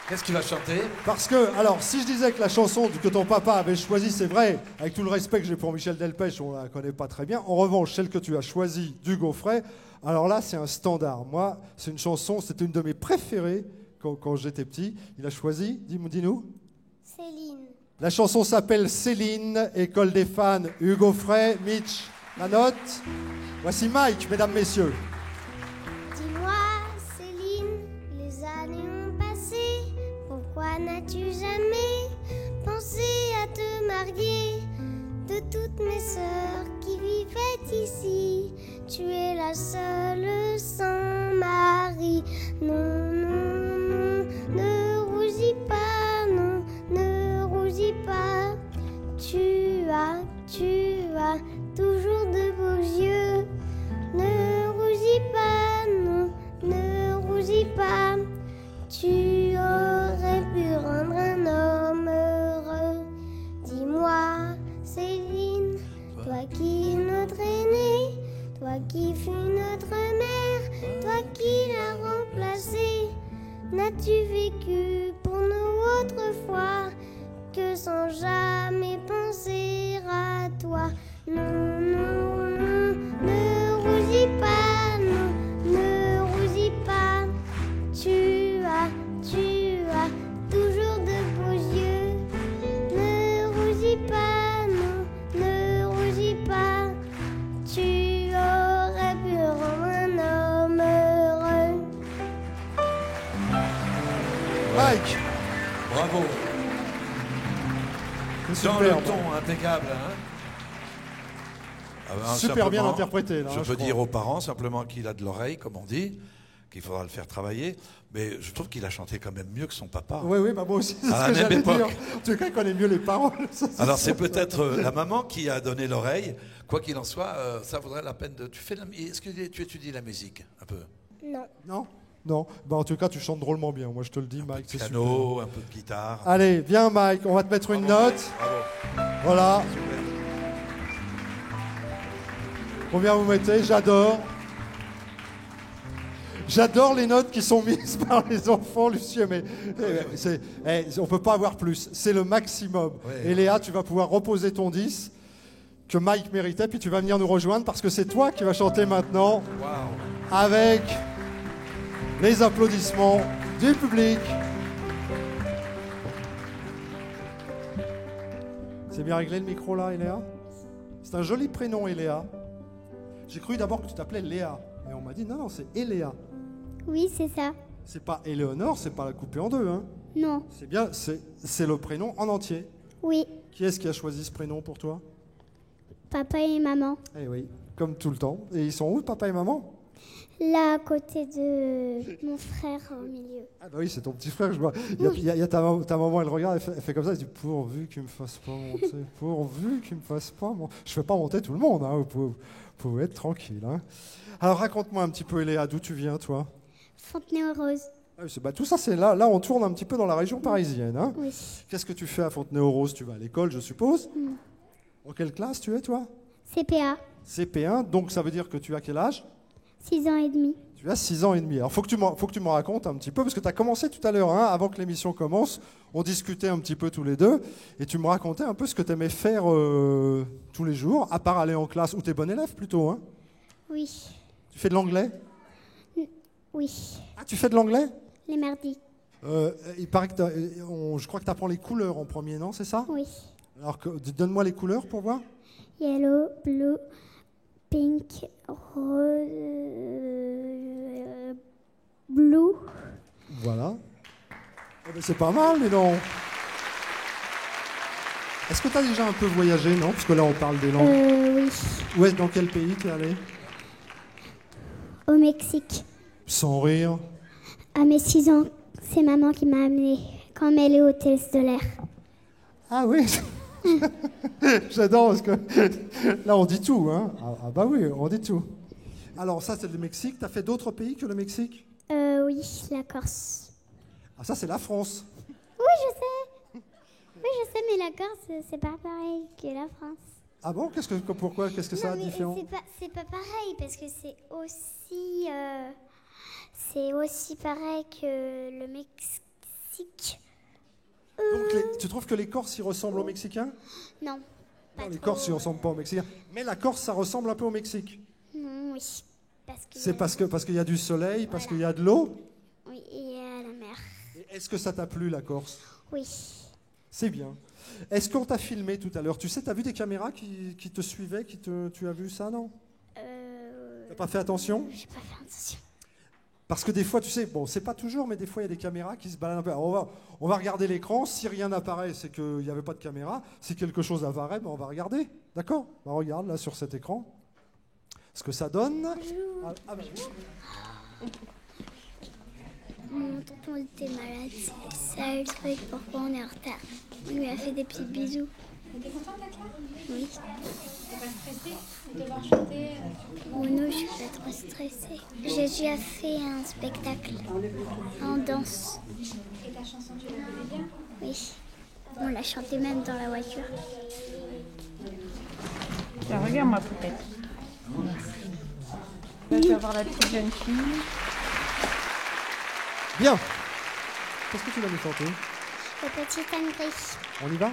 Speaker 2: qu'est-ce qu'il va chanter?
Speaker 1: Parce que, alors, si je disais que la chanson que ton papa avait choisie, c'est vrai, avec tout le respect que j'ai pour Michel Delpech, on la connaît pas très bien. En revanche, celle que tu as choisie du Gaufret, alors là, c'est un standard. Moi, c'est une chanson, c'était une de mes préférées quand j'étais petit. Il a choisi, dis-nous.
Speaker 3: Céline.
Speaker 1: La chanson s'appelle Céline, École des fans, Hugo Frey, Mitch, la note. Voici Mike, mesdames, messieurs.
Speaker 3: Dis-moi, Céline, les années ont passé. Pourquoi n'as-tu jamais pensé à te marier? De toutes mes sœurs qui vivaient ici, tu es la seule sans mari. Non, non, non, ne rougis pas, non, ne rougis pas. Tu as toujours de beaux yeux. Ne rougis pas, non, ne rougis pas. Tu aurais pu rendre un homme heureux. Dis-moi, Céline, toi qui es notre aînée, toi qui fus notre mère, toi qui l'as remplacée, n'as-tu vécu pour nous autrefois que sans jamais penser à toi? Non, non, non, ne rougis pas, non, ne rougis pas. Tu as toujours de beaux yeux. Ne rougis pas, non, ne rougis pas. Tu aurais pu rendre un homme heureux.
Speaker 1: Mike,
Speaker 2: Bravo. Dans
Speaker 1: superbe.
Speaker 2: le ton impeccable. Hein? Ah ben,
Speaker 1: Super bien
Speaker 2: simplement,
Speaker 1: interprété. Là,
Speaker 2: je peux
Speaker 1: crois.
Speaker 2: dire aux parents simplement qu'il a de l'oreille, comme on dit, qu'il faudra le faire travailler. Mais je trouve qu'il a chanté quand même mieux que son papa.
Speaker 1: Oui, bah moi aussi, c'est
Speaker 2: À
Speaker 1: ce
Speaker 2: la
Speaker 1: que
Speaker 2: même
Speaker 1: j'allais dire.
Speaker 2: époque.
Speaker 1: En tout cas, il connaît mieux les paroles. Ça,
Speaker 2: Alors c'est
Speaker 1: sûr.
Speaker 2: peut-être la maman qui a donné l'oreille. Quoi qu'il en soit, ça vaudrait la peine de... Est-ce que tu étudies la musique un peu?
Speaker 3: Non.
Speaker 1: Non? Non, bah en tout cas, tu chantes drôlement bien. Moi, je te le dis, Mike, c'est super.
Speaker 2: Piano, un peu de guitare.
Speaker 1: Allez, viens, Mike, on va te mettre une note.
Speaker 2: Bravo.
Speaker 1: Voilà.
Speaker 2: Super.
Speaker 1: Combien vous mettez? J'adore. J'adore les notes qui sont mises par les enfants, Lucien, mais on ne peut pas avoir plus. C'est le maximum.
Speaker 2: Ouais.
Speaker 1: Et Léa, tu vas pouvoir reposer ton 10 que Mike méritait, puis tu vas venir nous rejoindre parce que c'est toi qui vas chanter maintenant
Speaker 2: Waouh.
Speaker 1: avec les applaudissements du public. C'est bien réglé le micro là, Eléa? C'est un joli prénom, Eléa. J'ai cru d'abord que tu t'appelais Léa, mais on m'a dit non, c'est Eléa.
Speaker 3: Oui, c'est ça.
Speaker 1: C'est pas Éléonore, c'est pas la coupée en deux, hein.
Speaker 3: Non.
Speaker 1: C'est bien, c'est le prénom en entier.
Speaker 3: Oui,
Speaker 1: Qui est-ce qui a choisi ce prénom pour toi?
Speaker 3: papa et maman.
Speaker 1: Eh oui, comme tout le temps. Et ils sont où, papa et maman?
Speaker 3: Là, à côté de mon frère au milieu.
Speaker 1: Ah bah oui, c'est ton petit frère, je vois. Il y a ta maman, elle regarde, elle fait comme ça, elle dit pourvu qu'il me fasse pas monter, pourvu qu'il me fasse pas monter. Je fais pas monter tout le monde, hein, vous pouvez être tranquille. Hein. Alors raconte-moi un petit peu, Eléa, d'où tu viens, toi?
Speaker 3: Fontenay-aux-Roses.
Speaker 1: Ah oui, tout ça, c'est là, on tourne un petit peu dans la région parisienne. Hein.
Speaker 3: Oui.
Speaker 1: Qu'est-ce que tu fais à Fontenay-aux-Roses? Tu vas à l'école, je suppose? En quelle classe tu es, toi?
Speaker 3: CPA.
Speaker 1: CP1, donc ça veut dire que tu as quel âge?
Speaker 3: 6 ans et demi.
Speaker 1: Tu as 6 ans et demi. Alors, faut que tu me racontes un petit peu, parce que tu as commencé tout à l'heure, hein, avant que l'émission commence, on discutait un petit peu tous les deux, et tu me racontais un peu ce que tu aimais faire tous les jours, à part aller en classe, ou tu es bon élève plutôt, hein?
Speaker 3: Oui.
Speaker 1: Tu fais de l'anglais?
Speaker 3: Oui.
Speaker 1: Ah, tu fais de l'anglais?
Speaker 3: Les mardis.
Speaker 1: Il paraît que je crois que tu apprends les couleurs en premier, non? C'est ça?
Speaker 3: Oui.
Speaker 1: Alors, donne-moi les couleurs pour voir.
Speaker 3: Yellow, blue, pink, rose, blue.
Speaker 1: Voilà. Eh ben, c'est pas mal, mais non. Est-ce que tu as déjà un peu voyagé, non? Parce que là, on parle des langues.
Speaker 3: Oui.
Speaker 1: Où est-ce, dans quel pays tu es allé?
Speaker 3: Au Mexique.
Speaker 1: Sans rire.
Speaker 3: À mes 6 ans, c'est maman qui m'a amenée quand elle est hôtesse de l'air.
Speaker 1: Ah oui. J'adore parce que là, on dit tout, hein. Ah bah oui, on dit tout. Alors ça, c'est le Mexique. Tu as fait d'autres pays que le Mexique?
Speaker 3: Oui, la Corse.
Speaker 1: Ah ça, c'est la France.
Speaker 3: Oui, je sais. Oui, je sais, mais la Corse, c'est pas pareil que la France.
Speaker 1: Ah bon? Pourquoi? Qu'est-ce que ça a de
Speaker 3: mais
Speaker 1: différent?
Speaker 3: c'est pas pareil, parce que c'est aussi pareil que le Mexique.
Speaker 1: Donc, tu trouves que les Corses, ils ressemblent aux Mexicains?
Speaker 3: Non, pas
Speaker 1: Non, les
Speaker 3: trop.
Speaker 1: Corses, ils ressemblent pas aux Mexicains. Mais la Corse, ça ressemble un peu au Mexique.
Speaker 3: Non, oui. Parce que
Speaker 1: C'est parce qu'il y a du soleil, parce qu'il y a de l'eau.
Speaker 3: Oui, et à la mer.
Speaker 1: Et est-ce que ça t'a plu, la Corse?
Speaker 3: Oui.
Speaker 1: C'est bien. Est-ce qu'on t'a filmé tout à l'heure? Tu sais, t'as vu des caméras qui te suivaient, tu as vu ça, non? T'as pas fait attention?
Speaker 3: J'ai pas fait attention.
Speaker 1: Parce que des fois, tu sais, bon, c'est pas toujours, mais des fois, il y a des caméras qui se baladent un peu. Alors, on va regarder l'écran. Si rien n'apparaît, c'est qu'il n'y avait pas de caméra. Si quelque chose apparaît, ben, on va regarder. D'accord? Ben, regarde, là, sur cet écran. Ce que ça donne. Ah, ben, oui.
Speaker 3: Mon tonton était malade, c'est ça le truc, pourquoi on est en retard. Il lui a fait des petits bisous.
Speaker 4: T'es contente d'être là?
Speaker 3: Oui.
Speaker 4: T'es pas stressée de devoir chanter?
Speaker 3: Oh non, je suis pas trop stressée. J'ai déjà fait un spectacle en danse.
Speaker 4: Et ta chanson, tu la connais bien?
Speaker 3: Oui. On l'a chanté même dans la voiture.
Speaker 6: Tiens, regarde-moi peut-être. Je vais voir la petite jeune fille.
Speaker 1: Bien. Qu'est-ce que tu vas nous chanter?
Speaker 3: Le petit Anne Gris.
Speaker 1: On y va?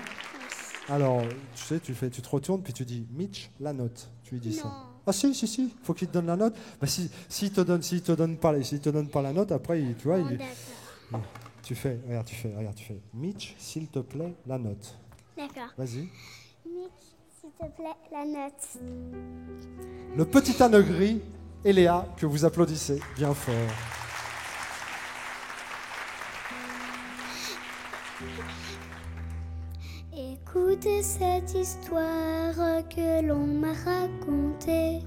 Speaker 1: Alors, tu sais, tu te retournes, puis tu dis Mitch, la note. Tu lui dis ça.
Speaker 3: Non.
Speaker 1: Ah si. Faut qu'il te donne la note. Bah, s'il te donne pas la note, après, tu vois,
Speaker 3: Oh, d'accord.
Speaker 1: tu fais, Mitch, s'il te plaît, la note.
Speaker 3: D'accord.
Speaker 1: Vas-y.
Speaker 3: Mitch, s'il te plaît, la note.
Speaker 1: Le petit âne gris et Léa, que vous applaudissez bien fort.
Speaker 3: Écoutez cette histoire que l'on m'a racontée.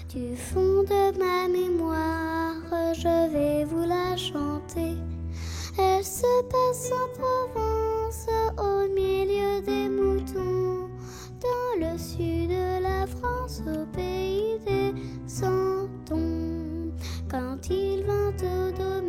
Speaker 3: Du fond de ma mémoire, je vais vous la chanter. Elle se passe en Provence, au milieu des moutons, dans le sud de la France, au pays des Santons. Quand il vint au domaine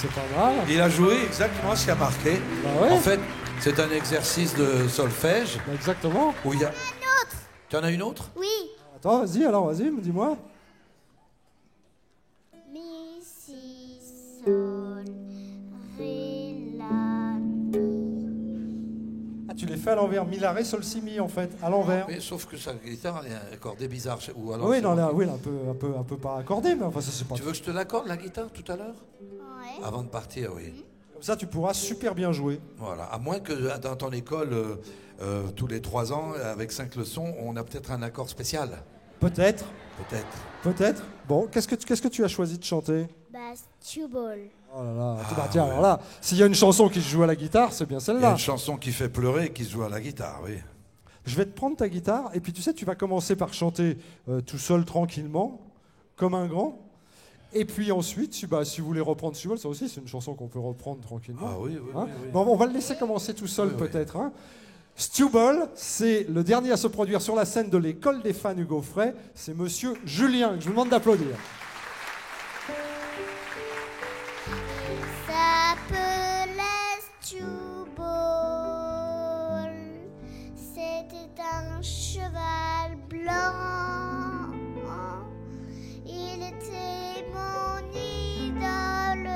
Speaker 1: c'est pas mal.
Speaker 2: Il a joué exactement ce qui a marqué.
Speaker 1: Bah ouais.
Speaker 2: En fait, c'est un exercice de solfège
Speaker 1: Bah exactement.
Speaker 2: où il y a... Tu en as une autre?
Speaker 3: Oui.
Speaker 1: Attends, vas-y, alors, vas-y, dis-moi.
Speaker 3: Mi, si, sol, ré, la, mi.
Speaker 1: Ah, tu les fais à l'envers. Mi, la, ré, sol, si, mi, en fait, à l'envers.
Speaker 2: Oui, sauf que sa guitare est accordée bizarre. Ou alors
Speaker 1: Oui,
Speaker 2: c'est
Speaker 1: non, là,
Speaker 2: marqué.
Speaker 1: oui, là, un peu pas accordé, mais enfin, ça, c'est pas...
Speaker 2: Tu veux que je te l'accorde, la guitare, tout à l'heure?
Speaker 3: Ouais.
Speaker 2: Avant de partir, oui.
Speaker 1: Comme ça, tu pourras super bien jouer.
Speaker 2: Voilà. À moins que dans ton école, tous les 3 ans, avec 5 leçons, on a peut-être un accord spécial.
Speaker 1: Peut-être,
Speaker 2: Peut-être.
Speaker 1: peut-être. Bon, qu'est-ce que tu as choisi de chanter?
Speaker 3: Bah, Stewball.
Speaker 1: Oh là là, bah, tiens, alors là, s'il y a une chanson qui se joue à la guitare, c'est bien
Speaker 2: Il y a
Speaker 1: celle-là.
Speaker 2: une chanson qui fait pleurer et qui se joue à la guitare, oui.
Speaker 1: Je vais te prendre ta guitare, et puis tu sais, tu vas commencer par chanter tout seul, tranquillement, comme un grand. Et puis ensuite, si vous voulez reprendre Stewball, ça aussi, c'est une chanson qu'on peut reprendre tranquillement.
Speaker 2: Ah oui, oui,
Speaker 1: Hein?
Speaker 2: oui, oui.
Speaker 1: Bon, on va le laisser commencer tout seul,
Speaker 2: Oui, oui.
Speaker 1: peut-être. Hein. Stewball, c'est le dernier à se produire sur la scène de l'école des fans Hugo Frey. C'est monsieur Julien, que je vous demande d'applaudir.
Speaker 3: S'appelait Stewball. C'était un cheval blanc. Il était mon idole.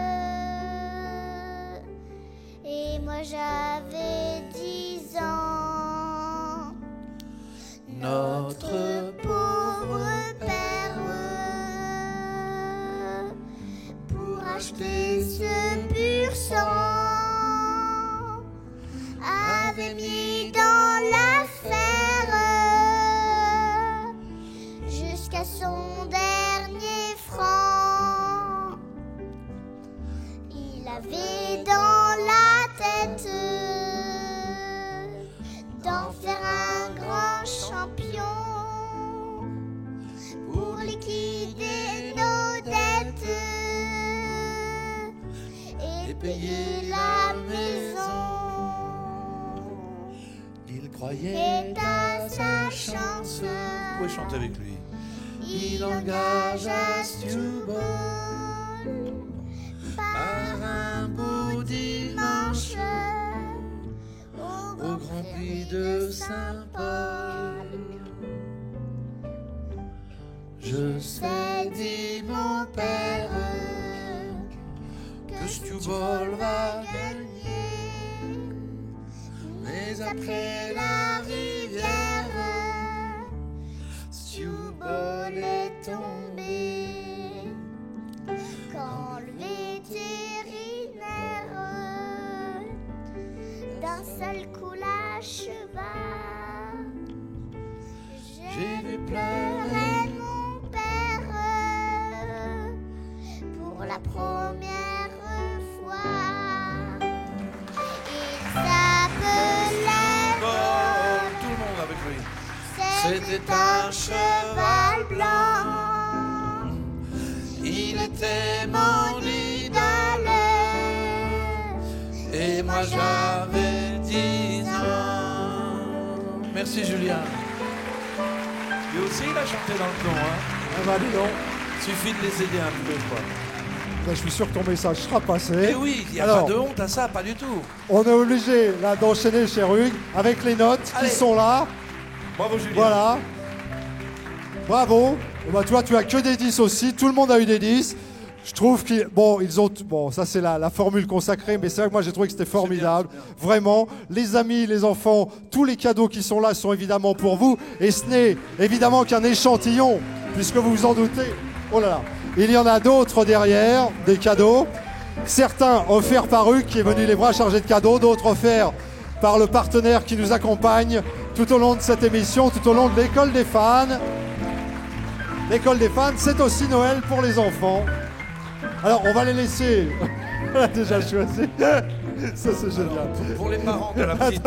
Speaker 3: Et moi j'avais 10 ans. Notre pauvre père, pour acheter ce pur sang, avait mis dans l'affaire jusqu'à son dernier franc. Il avait dans la tête d'en faire un grand champion pour liquider nos dettes et payer la maison.
Speaker 2: Il croyait
Speaker 3: Et à sa chance,
Speaker 2: Vous pouvez chanter avec lui.
Speaker 3: il engagea Stewball par un beau dimanche au Grand Prix de Saint-Paul.
Speaker 2: Je
Speaker 3: C'est dit mon père
Speaker 2: que Stewball va
Speaker 3: gagner, mais après la rivière, Stewball est tombé. Quand le vétérinaire d'un seul coup la cheval, j'ai vu pleurer mon père pour la première fois. Il s'appelait Paul.
Speaker 2: Tout le monde avec lui.
Speaker 3: C'était un cheval blanc.
Speaker 2: Il
Speaker 3: était mon idole.
Speaker 2: Et moi j'avais 10 ans. Merci Julien. Lui aussi il a chanté dans le ton, hein.
Speaker 1: Ah bah, dis donc.
Speaker 2: Suffit de les aider un peu, quoi.
Speaker 1: Bah, je suis sûr que ton message sera passé.
Speaker 2: Mais oui, il n'y a
Speaker 1: Alors,
Speaker 2: pas de honte à ça, pas du tout.
Speaker 1: on est obligé là d'enchaîner chez Hugues avec les notes
Speaker 2: Allez.
Speaker 1: qui sont là.
Speaker 2: Bravo Julien.
Speaker 1: Voilà. Bravo. Et bah, toi, tu as que des 10 aussi. Tout le monde a eu des 10. Je trouve qu'ils bon, ça c'est la formule consacrée, mais c'est vrai que moi j'ai trouvé que c'était formidable. Vraiment, les amis, les enfants, tous les cadeaux qui sont là sont évidemment pour vous. Et ce n'est évidemment qu'un échantillon, puisque vous vous en doutez. Oh là là. Il y en a d'autres derrière, des cadeaux. Certains offerts par Hugues, qui est venu les bras chargés de cadeaux, d'autres offerts par le partenaire qui nous accompagne tout au long de cette émission, tout au long de l'école des fans. L'école des fans, c'est aussi Noël pour les enfants. Alors, on va les laisser. On a déjà choisi. Ça, c'est génial.
Speaker 2: Pour les parents de la petite,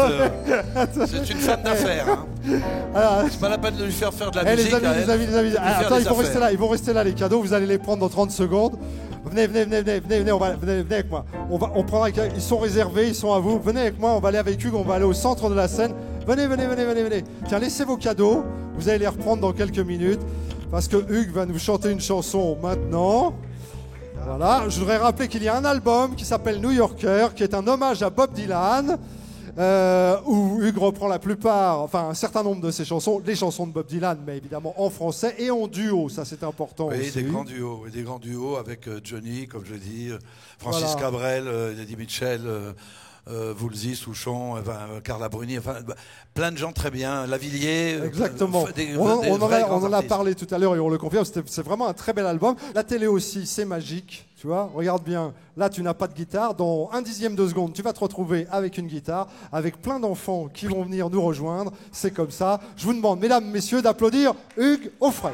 Speaker 2: c'est une femme d'affaires. Hein.
Speaker 1: Alors,
Speaker 2: C'est pas la peine de lui faire de la
Speaker 1: eh,
Speaker 2: musique.
Speaker 1: les amis,
Speaker 2: à
Speaker 1: les
Speaker 2: elle.
Speaker 1: amis, les amis.
Speaker 2: Lui
Speaker 1: Ah,
Speaker 2: faire
Speaker 1: attends,
Speaker 2: des
Speaker 1: ils vont rester
Speaker 2: affaires.
Speaker 1: là. Ils vont rester là, les cadeaux. Vous allez les prendre dans 30 secondes. Venez, venez, venez, venez, venez, venez, venez avec moi. On prendra. Ils sont réservés, ils sont à vous. Venez avec moi. On va aller avec Hugues. On va aller au centre de la scène. Venez, venez, venez, venez, venez. Tiens, laissez vos cadeaux. Vous allez les reprendre dans quelques minutes, parce que Hugues va nous chanter une chanson maintenant. Voilà, je voudrais rappeler qu'il y a un album qui s'appelle New Yorker, qui est un hommage à Bob Dylan, où Hugues reprend la plupart, enfin un certain nombre de ses chansons, les chansons de Bob Dylan, mais évidemment en français et en duo, ça c'est important
Speaker 2: Oui,
Speaker 1: aussi.
Speaker 2: des grands duos avec Johnny, comme je dis, Francis
Speaker 1: Voilà.
Speaker 2: Cabrel, Eddie Mitchell, Woolsey, Souchon, Carla Bruni, enfin plein de gens très bien, Lavillier.
Speaker 1: Exactement. On en a parlé tout à l'heure et on le confirme, c'est vraiment un très bel album. La télé aussi, c'est magique, tu vois. Regarde bien, là tu n'as pas de guitare, dans 1/10 de seconde, tu vas te retrouver avec une guitare, avec plein d'enfants qui vont venir nous rejoindre. C'est comme ça. Je vous demande, mesdames, messieurs, d'applaudir Hugues Aufray.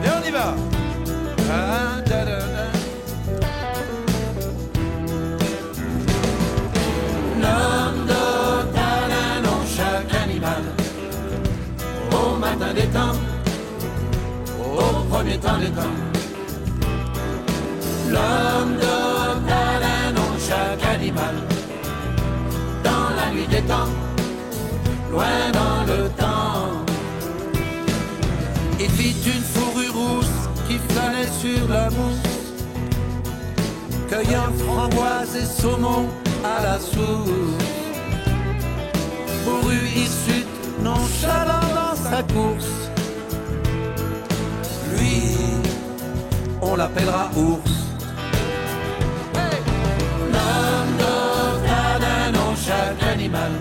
Speaker 2: Et on y va. Ah, da, da, da. L'homme dote un nom, chaque animal, au matin des temps, au premier temps des temps. L'homme dote un nom, chaque animal, dans la nuit des temps, loin dans le temps. Il vit une fourrure rousse qui flânait sur la mousse, cueillant framboises et saumon à la source. Bourru hirsute, nonchalant dans sa course, lui, on l'appellera ours. Hey! L'homme dote d'un nom, chaque animal,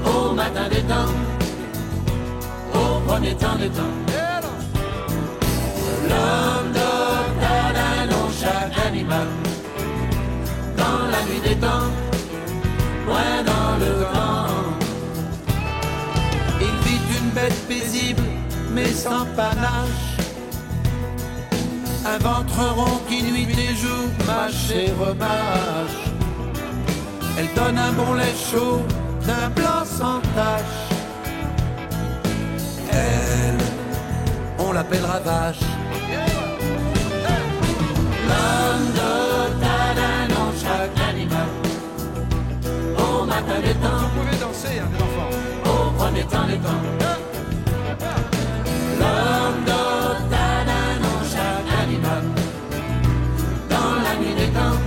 Speaker 2: au matin des temps, au premier temps des temps. L'homme dote d'un nom, chaque animal, dans la nuit des temps, loin dans le temps. Il vit une bête paisible, mais sans panache, un ventre rond qui nuit et jour mâche et remâche. Elle donne un bon lait chaud, d'un blanc sans tache. Elle, on l'appellera vache. L'homme dote d'un nom, chaque animal, au matin des temps. Vous pouvez danser, hein, les enfants. Au premier temps des temps. L'homme dote d'un nom, chaque animal, dans la nuit des temps,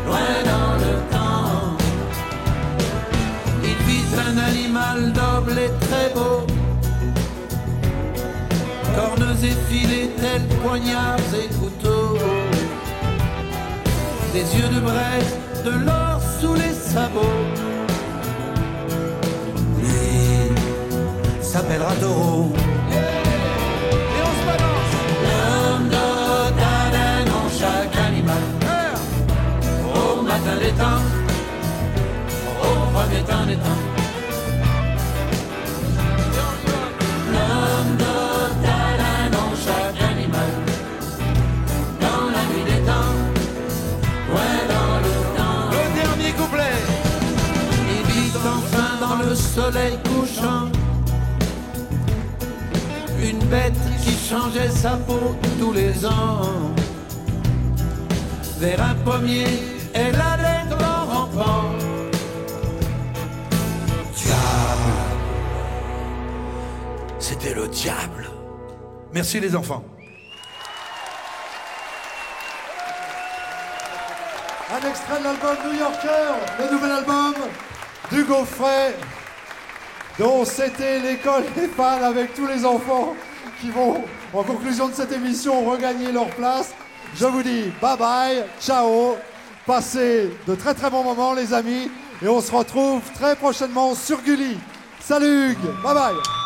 Speaker 2: loin dans le temps. Il vit un animal noble et très beau, cornes effilées tels poignards et couteaux, des yeux de braise, de l'or sous les sabots. Lui s'appellera Taureau. Et on se balance. L'homme dote d'un nom, chaque animal, au matin des temps, au premier temps des temps. L'homme dote d'un nom, chaque animal, dans la nuit des temps, loin dans le temps. Le dernier couplet. Il vit enfin dans le soleil couchant, une bête qui changeait sa peau tous les ans. Vers un pommier, elle allait en rampant. Diable, c'était le diable. Merci les enfants.
Speaker 1: Un extrait de l'album New Yorker, le nouvel album d'Hugues Aufray, dont c'était l'école des fans avec tous les enfants qui vont, en conclusion de cette émission, regagner leur place. Je vous dis bye bye, ciao, passez de très très bons moments les amis, et on se retrouve très prochainement sur Gulli. Salut Hugues, bye bye.